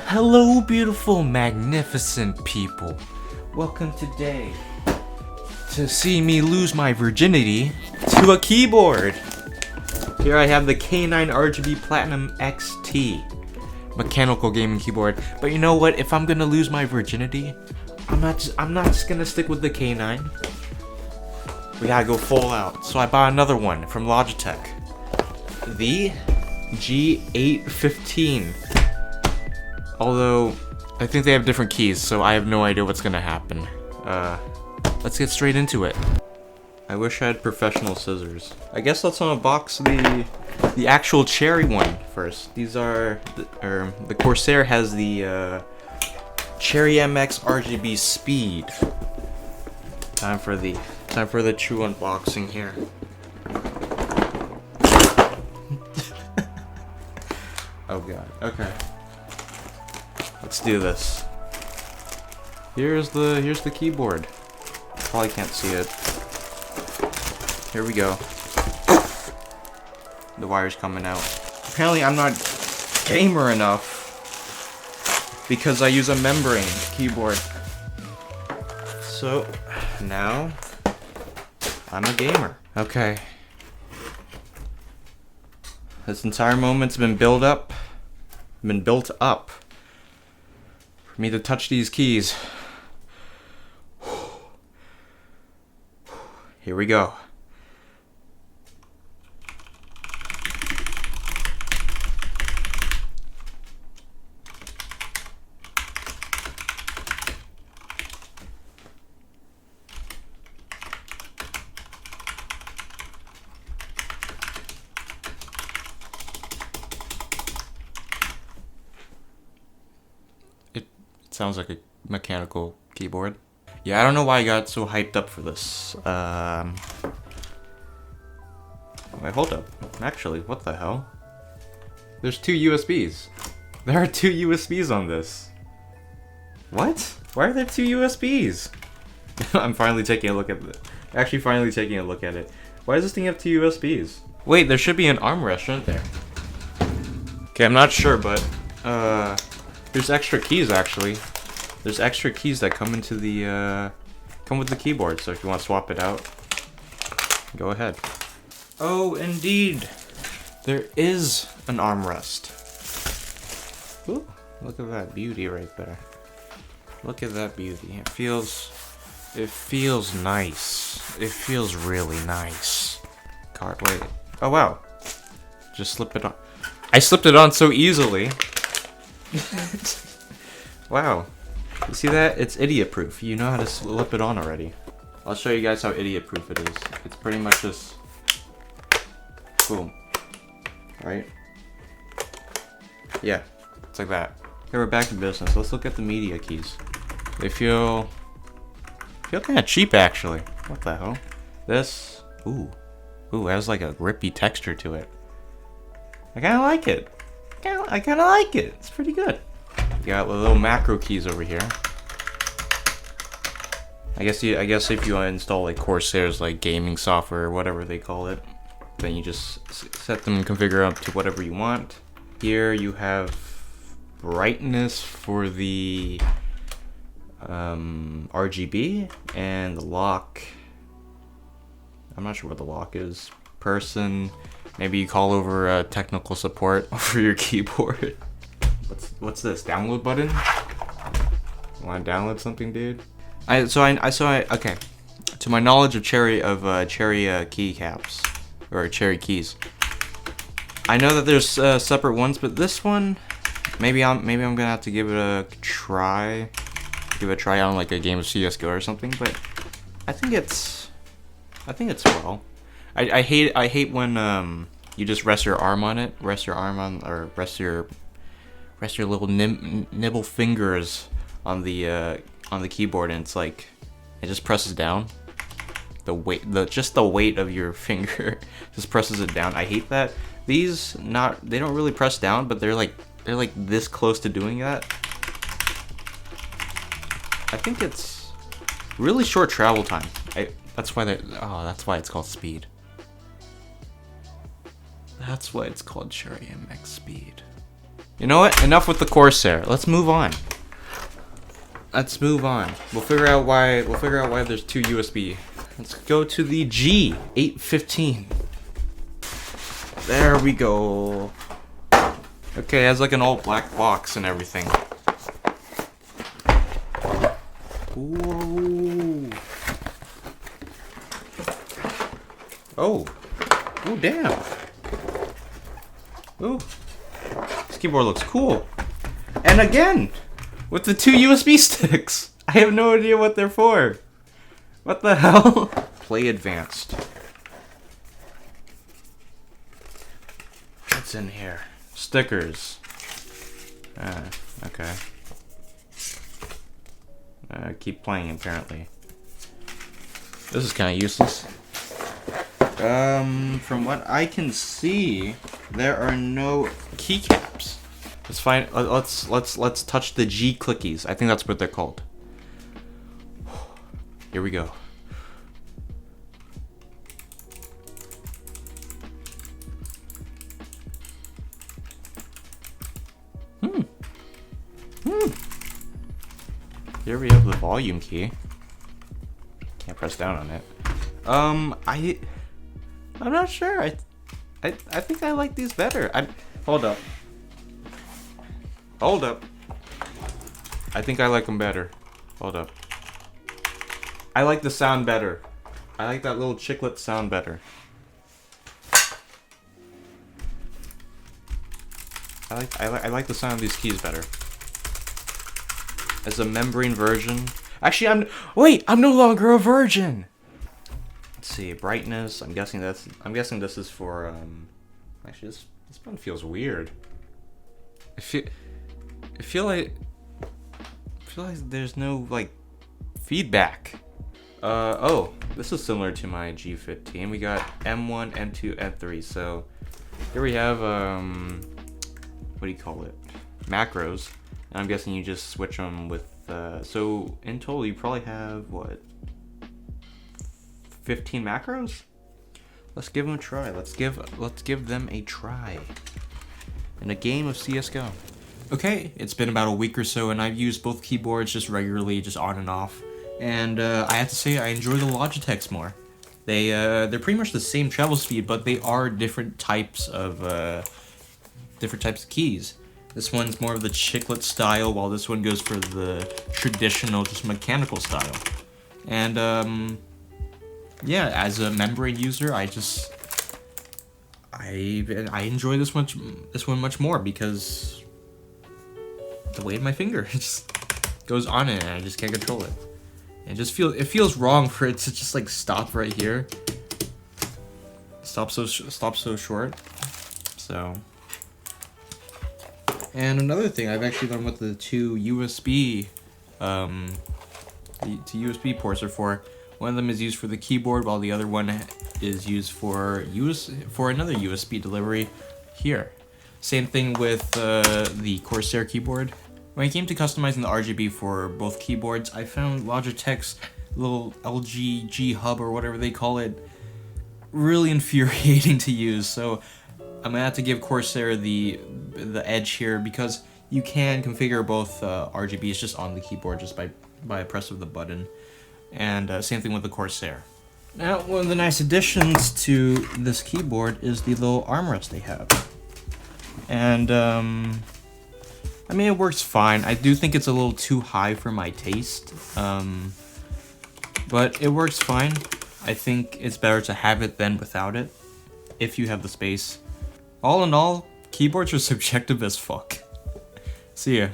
Hello, beautiful, magnificent people. Welcome today to see me lose my virginity to a keyboard. Here I have the K9 RGB Platinum XT mechanical gaming keyboard. But you know what? If I'm gonna lose my virginity, I'm not just gonna stick with the K9. We gotta go full out. So I bought another one from Logitech, the G815. Although, I think they have different keys, so I have no idea what's gonna happen. Let's get straight into it. I wish I had professional scissors. I guess let's unbox the actual Cherry one first. These are, the Corsair has the Cherry MX RGB Speed. Time for the true unboxing here. Oh god, okay. Let's do this. Here's the keyboard. Probably can't see it. Here we go. The wire's coming out. Apparently I'm not gamer enough because I use a membrane keyboard. So now I'm a gamer. Okay. This entire moment's been built up for me to touch these keys. Here we go. Sounds like a mechanical keyboard. Yeah, I don't know why I got so hyped up for this. Wait, hold up. Actually, what the hell? There's two USBs. There are two USBs on this. What? Why are there two USBs? I'm finally taking a look at it. Actually, finally taking a look at it. Why does this thing have two USBs? Wait, there should be an armrest, shouldn't there? Okay, I'm not sure, but there's extra keys actually. There's extra keys that come into the come with the keyboard. So if you want to swap it out, go ahead. Oh, indeed, there is an armrest. Ooh, look at that beauty right there. Look at that beauty. It feels nice. It feels really nice. Card, wait. Oh wow, just slip it on. I slipped it on so easily. Wow. You see that? It's idiot proof. You know how to slip it on already. I'll show you guys how idiot proof it is. It's pretty much just boom. Right? Yeah. It's like that. Okay, we're back to business. Let's look at the media keys. They feel kind of cheap actually. What the hell? This, ooh, it has like a grippy texture to it. I kind of like it. I kind of like it. It's pretty good. You got little macro keys over here. I guess if you install like Corsair's like gaming software or whatever they call it, then you just set them and configure up to whatever you want. Here you have brightness for the RGB and the lock. I'm not sure what the lock is. Person. Maybe you call over technical support for your keyboard. What's this? Download button? You want to download something, dude? Okay. To my knowledge of Cherry keycaps or Cherry keys, I know that there's separate ones, but this one, maybe I'm gonna have to give it a try. Give it a try on like a game of CS:GO or something. But I think it's well. I hate when you just rest your arm on it, rest your little nibble fingers on the keyboard, and it's like it just presses down. just the weight of your finger just presses it down. I hate that. These they don't really press down, but they're like this close to doing that. I think it's really short travel time. That's why it's called speed. That's why it's called Cherry MX Speed. You know what? Enough with the Corsair. Let's move on. We'll figure out why there's two USB. Let's go to the G815. There we go. Okay, it has like an all black box and everything. Whoa. Oh, damn. Ooh, this keyboard looks cool. And again, with the two USB sticks. I have no idea what they're for. What the hell? Play advanced. What's in here? Stickers. Okay. Keep playing apparently. This is kind of useless. From what I can see, there are no keycaps. Let's find. Let's touch the G clickies. I think that's what they're called. Here we go. Here we have the volume key. Can't press down on it. I'm not sure. I think I like these better. Hold up. I think I like them better. Hold up. I like the sound better. I like that little chiclet sound better. I like the sound of these keys better. As a membrane version. Actually, I'm no longer a virgin. Let's see, brightness. I'm guessing this is for actually this one feels weird. I feel like there's no like feedback. Oh, this is similar to my G15. We got M1, M2, M3. So here we have what do you call it? Macros. And I'm guessing you just switch them with so in total you probably have what, 15 macros? Let's give them a try. Let's give them a try in a game of CS:GO. Okay, it's been about a week or so, and I've used both keyboards just regularly, just on and off. And I have to say, I enjoy the Logitechs more. They're pretty much the same travel speed, but they are different types of keys. This one's more of the chiclet style, while this one goes for the traditional, just mechanical style. And yeah, as a membrane user, I enjoy this one much more because the weight of my finger just goes on it and I just can't control it. And it feels wrong for it to just like stop right here. Stop so short. So. And another thing I've actually learned what the two USB ports are for. One of them is used for the keyboard, while the other one is used for another USB delivery here. Same thing with the Corsair keyboard. When it came to customizing the RGB for both keyboards, I found Logitech's little LG G hub or whatever they call it really infuriating to use. So I'm gonna have to give Corsair the edge here because you can configure both RGBs just on the keyboard just by a press of the button. And same thing with the Corsair. Now, one of the nice additions to this keyboard is the little armrest they have. And I mean, it works fine. I do think it's a little too high for my taste, but it works fine. I think it's better to have it than without it, if you have the space. All in all, keyboards are subjective as fuck. See ya.